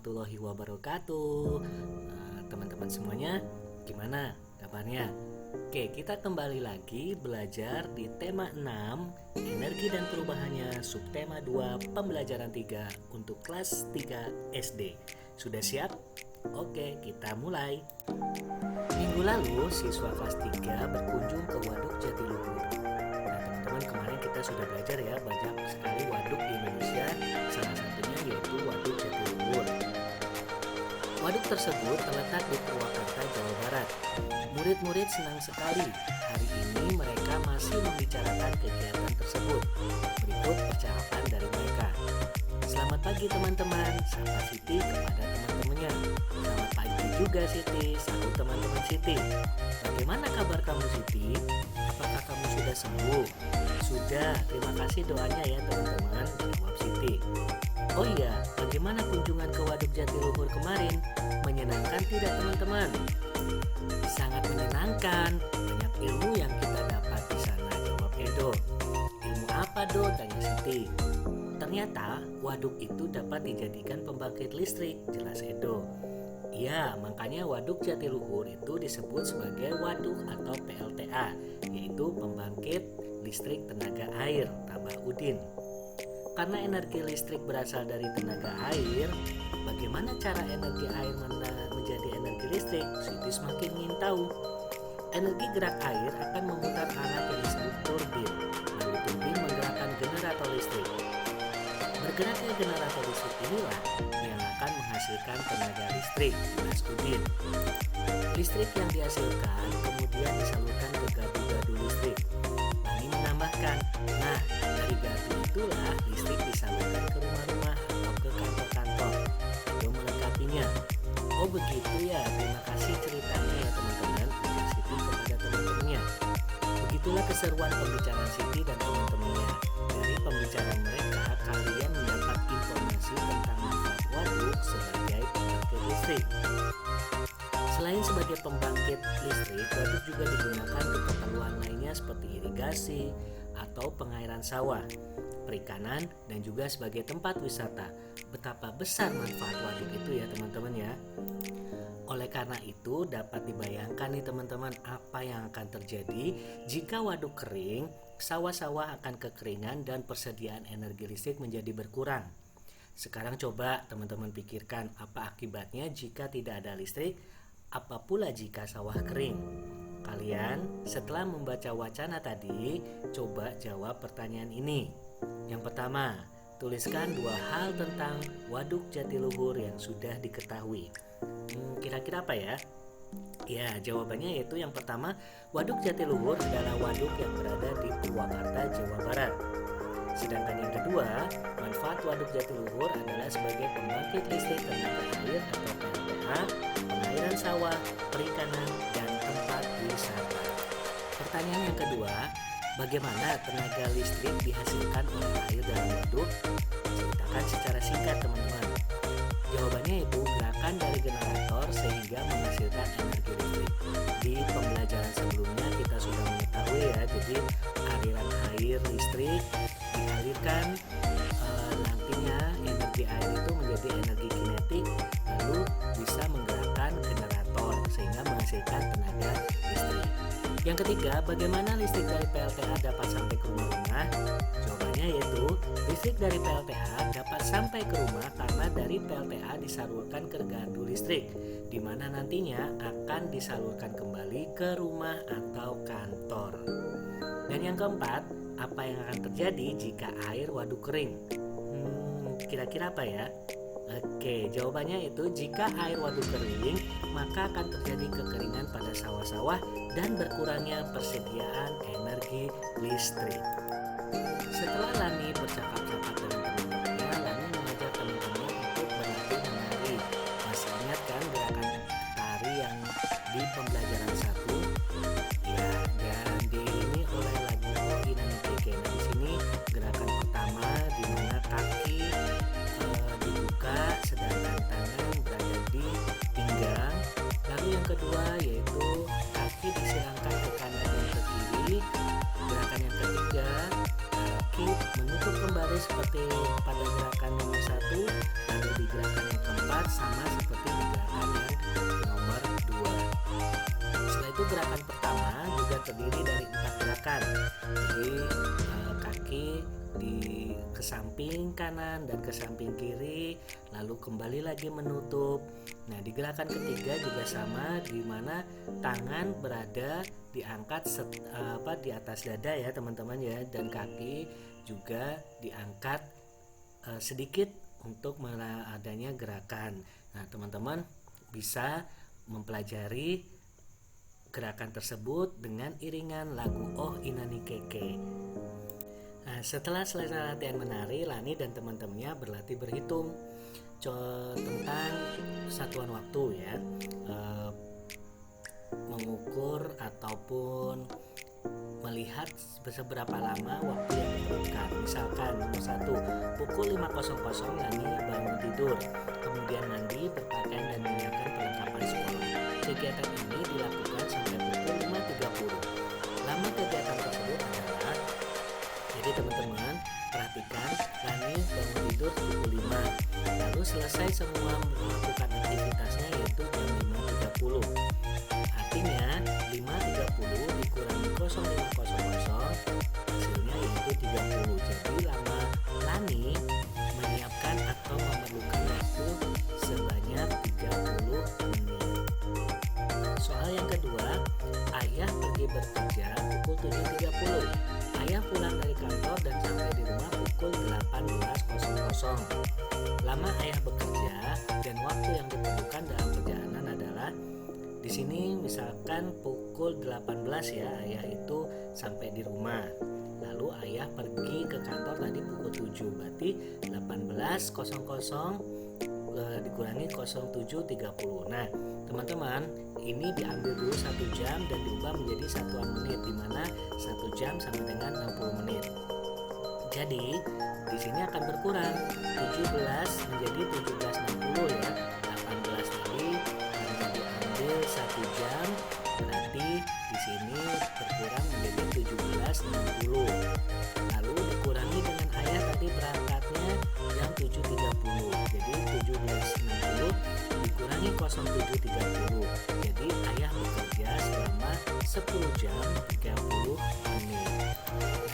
warahmatullahi wabarakatuh. Teman-teman semuanya, gimana kabarnya? Oke, kita kembali lagi belajar di tema 6, energi dan perubahannya, subtema 2, pembelajaran 3 untuk kelas 3 SD. Sudah siap? Oke, kita mulai. Minggu lalu, siswa kelas 3 berkunjung ke Waduk Jatiluhur. Nah, teman-teman, kemarin kita sudah belajar ya, banyak sekali waduk di Indonesia, salah satunya yaitu Waduk Jatiluhur. Waduk tersebut terletak di Purwakarta, Jawa Barat. Murid-murid senang sekali. Hari ini mereka masih membicarakan kegiatan tersebut. Berikut percakapan dari mereka. Selamat pagi teman-teman, sapa Siti kepada teman-temannya. Selamat pagi juga Siti, sahut teman-teman Siti. Bagaimana kabar kamu Siti? Apakah kamu sudah sembuh? Sudah, terima kasih doanya ya teman-teman, jawab Siti. Oh iya, bagaimana kunjungan ke Waduk Jatiluhur kemarin? Menyenangkan tidak teman-teman? Sangat menyenangkan, banyak ilmu yang kita dapat di sana, jawab Edo. Ilmu apa Do? Tanya Siti. Ternyata waduk itu dapat dijadikan pembangkit listrik, jelas Edo. Iya, makanya Waduk Jatiluhur itu disebut sebagai waduk atau PLTA, yaitu pembangkit listrik tenaga air, tambah Udin. Karena energi listrik berasal dari tenaga air, bagaimana cara energi air menjadi energi listrik? Siti semakin ingin tahu. Energi gerak air akan memutar alat yang disebut turbin, lalu turbin menggerakkan generator listrik. Bergeraknya generator listrik inilah yang akan menghasilkan tenaga listrik, jelas Udin. Listrik yang dihasilkan kemudian disalurkan ke gardu-gardu listrik. Bani menambahkan, nah dari gardu itulah listrik disalurkan ke rumah-rumah atau ke kantor-kantor. Itu melengkapinya. Oh begitu ya, terima kasih ceritanya ya teman-teman, ujar Siti kepada teman-temannya. Begitulah keseruan pembicaraan Siti dan teman-temannya. Dari pembicaraan mereka, kalian mendapat informasi tentang manfaat waduk sebagai pembangkit listrik. Selain sebagai pembangkit listrik, waduk juga digunakan untuk keperluan lainnya seperti irigasi atau pengairan sawah, perikanan, dan juga sebagai tempat wisata. Betapa besar manfaat waduk itu ya teman-teman ya. Oleh karena itu dapat dibayangkan nih teman-teman apa yang akan terjadi jika waduk kering, sawah-sawah akan kekeringan dan persediaan energi listrik menjadi berkurang. Sekarang coba teman-teman pikirkan apa akibatnya jika tidak ada listrik, apa pula jika sawah kering. Kalian setelah membaca wacana tadi, coba jawab pertanyaan ini. Yang pertama, tuliskan 2 hal tentang Waduk Jatiluhur yang sudah diketahui. Kira-kira apa ya? Ya, jawabannya yaitu yang pertama, Waduk Jatiluhur adalah waduk yang berada di Purwakarta, Jawa Barat. Sedangkan yang kedua, manfaat Waduk Jatiluhur adalah sebagai pembangkit listrik tenaga air atau PLTA, pengairan sawah, perikanan, dan tempat wisata. Pertanyaan yang kedua, bagaimana tenaga listrik dihasilkan oleh air dalam waduk? Ceritakan secara singkat teman-teman. Jawabannya itu gerakan dari generator sehingga menghasilkan energi listrik. Di pembelajaran sebelumnya kita sudah mengetahui ya, jadi aliran air listrik dialirkan, nantinya energi air itu menjadi energi kinetik, lalu bisa menggerakkan generator sehingga menghasilkan tenaga listrik. Yang ketiga, bagaimana listrik dari PLTA dapat sampai ke rumah-rumah? Jawabannya yaitu listrik dari PLTA dapat sampai ke rumah karena dari PLTA disalurkan ke gardu listrik, di mana nantinya akan disalurkan kembali ke rumah atau kantor. Dan yang keempat, apa yang akan terjadi jika air waduk kering? Kira-kira apa ya? Oke, jawabannya itu jika air waduk kering, maka akan terjadi kekeringan pada sawah-sawah dan berkurangnya persediaan energi listrik. Setelah Lani bercakap-cakap dengan teman-temannya, Lani mengajak teman-temannya untuk berlatih menari. Masih ingat kan gerakan tari yang di pembelajaran 1? Ya, dan diiringi oleh lagu Inani Keke. Nah, di sini gerakan pertama di mana kaki dibuka sedangkan tangan berada di pinggang. Lalu yang kedua yaitu kaki disilangkan ke kanan dan ke kiri. Gerakan yang ketiga, kaki kaki menutup kembali seperti pada gerakan nomor 1, lalu di gerakan yang keempat sama seperti di gerakan yang nomor 2. Setelah itu gerakan pertama juga terdiri dari 4 gerakan. Jadi kaki ke samping kanan dan ke samping kiri, lalu kembali lagi menutup. Nah, di gerakan ketiga juga sama, di mana tangan berada diangkat di atas dada ya teman-teman ya, dan kaki juga diangkat sedikit untuk adanya gerakan. Nah, teman-teman bisa mempelajari gerakan tersebut dengan iringan lagu Oh Inani Keke. Nah, setelah selesai latihan menari, Lani dan teman-temannya berlatih berhitung tentang satuan waktu ya, mengukur ataupun melihat seberapa lama waktu yang diperlukan. Misalkan nomor 1, pukul 5.00 Lani bangun tidur, kemudian mandi, berpakaian dan menyiapkan perlengkapan sekolah. Kegiatan ini dilakukan sampai pukul 5.30. Lama kegiatan tersebut adalah, jadi teman-teman perhatikan, Lani bangun tidur pukul 5, lalu selesai semua melakukan aktivitasnya yaitu jam 5.30. Artinya 5.30 dikurangi 05.00 hasilnya yaitu 30. Jadi lama Lani menyiapkan atau memerlukan waktu sebanyak 30 menit. Soal yang kedua, ayah pergi bekerja pukul 7.30. Ayah pulang dari kantor dan sampai di rumah pukul 18.00. Lama ayah bekerja dan waktu yang diperlukan dalam perjalanan adalah, di sini misalkan pukul 18 ya, ayah itu sampai di rumah. Lalu ayah pergi ke kantor tadi pukul 7, berarti 18.00 dikurangi 07.30. Nah, teman-teman, ini diambil dulu 1 jam dan diubah menjadi satuan menit, di mana 1 jam sama dengan 60 menit. Jadi, di sini akan berkurang 17 menjadi 17.60 ya. 18 tadi karena diambil 1 jam, berarti di sini berkurang menjadi 17.60. Lalu dikurangi dengan ayah tadi berangkatnya jam 7.30. Jadi 17.60 dikurangi 07.30. Jadi ayah bekerja selama 10 jam 30 menit.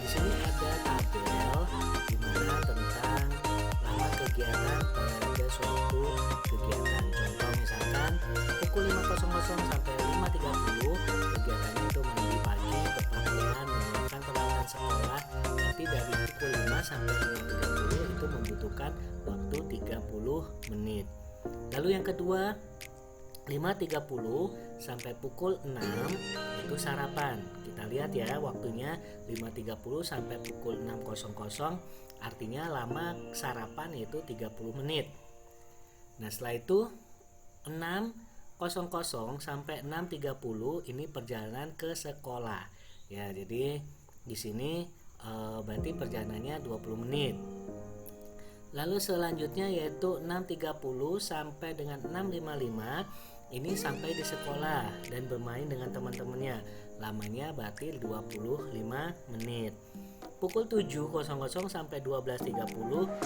Di sini ada tabel di mana tentang lama kegiatan pada suatu kegiatan. Contoh misalkan pukul 5.00 sampai 5.30 kegiatannya itu mandi pagi, berpakaian, menyiapkan peralatan sekolah. Tapi dari pukul 5 sampai 5.30 itu membutuhkan waktu 30 menit. Lalu yang kedua, 5.30 sampai pukul 6 itu sarapan. Kita lihat ya waktunya 5.30 sampai pukul 6.00, artinya lama sarapan yaitu 30 menit. Nah, setelah itu 6.00 sampai 6.30 ini perjalanan ke sekolah. Ya, jadi di sini berarti perjalanannya 20 menit. Lalu selanjutnya yaitu 6.30 sampai dengan 6.55 ini sampai di sekolah dan bermain dengan teman-temannya. Lamanya berarti 25 menit. Pukul 7.00 sampai 12.30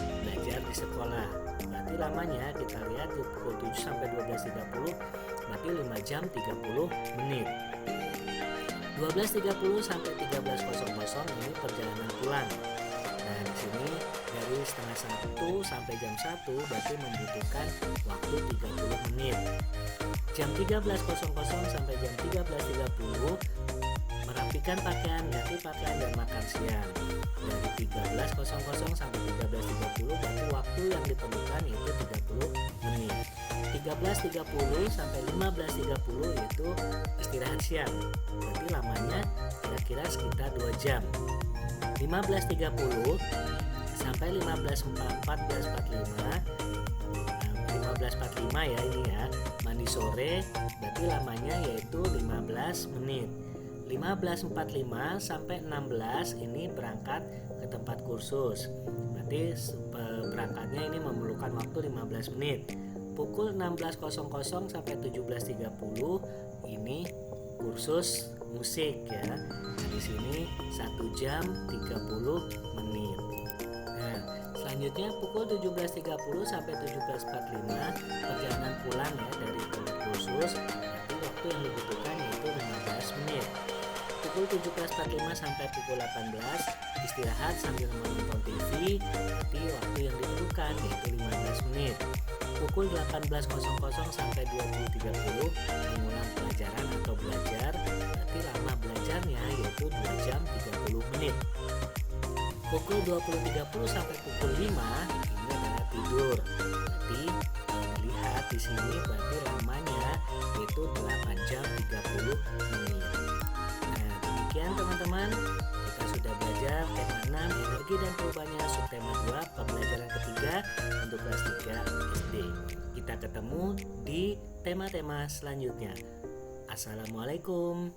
belajar di sekolah. Berarti lamanya kita lihat di pukul 7 sampai 12.30 berarti 5 jam 30 menit. 12.30 sampai 13.00 ini perjalanan pulang. Nah, di sini dari setengah 1 sampai jam 1 berarti membutuhkan waktu 30 menit. Jam 13.00 sampai jam 13.30 merapikan pakaian, ganti pakaian dan makan siang. Dari 13.00 sampai 13.30 berarti waktu yang diperlukan yaitu 30 menit. 13.30 sampai 15.30 yaitu istirahat siang. Berarti lamanya kira-kira sekitar 2 jam. 15.30 sampai 15.45 ya ini ya, mandi sore, berarti lamanya yaitu 15 menit. 15.45 sampai 16 ini berangkat ke tempat kursus, berarti berangkatnya ini memerlukan waktu 15 menit. Pukul 16.00 sampai 17.30 ini kursus musik ya. Nah, di sini 1 jam 30 menit. Nah, selanjutnya pukul 17.30 sampai 17.45 perjalanan pulang ya dari tempat kursus. Nanti waktu yang dibutuhkan yaitu 15 menit. Pukul 17.45 sampai pukul 18 istirahat sambil menonton TV. Nanti waktu yang diperlukan yaitu 15 menit. Pukul 18.00 sampai 20.30 mengulang pelajaran atau belajar. Berarti lama belajarnya yaitu 2 jam 30 menit. Pukul 20.30 sampai pukul 5 ini adalah tidur. Berarti kalau dilihat di sini berarti lamanya yaitu 8 jam 30 menit. Nah, demikian teman-teman, kita sudah belajar tema 6 energi dan perubahannya, subtema 2 pembelajaran ketiga untuk kelas 3 SD. Kita ketemu di tema-tema selanjutnya. Assalamualaikum.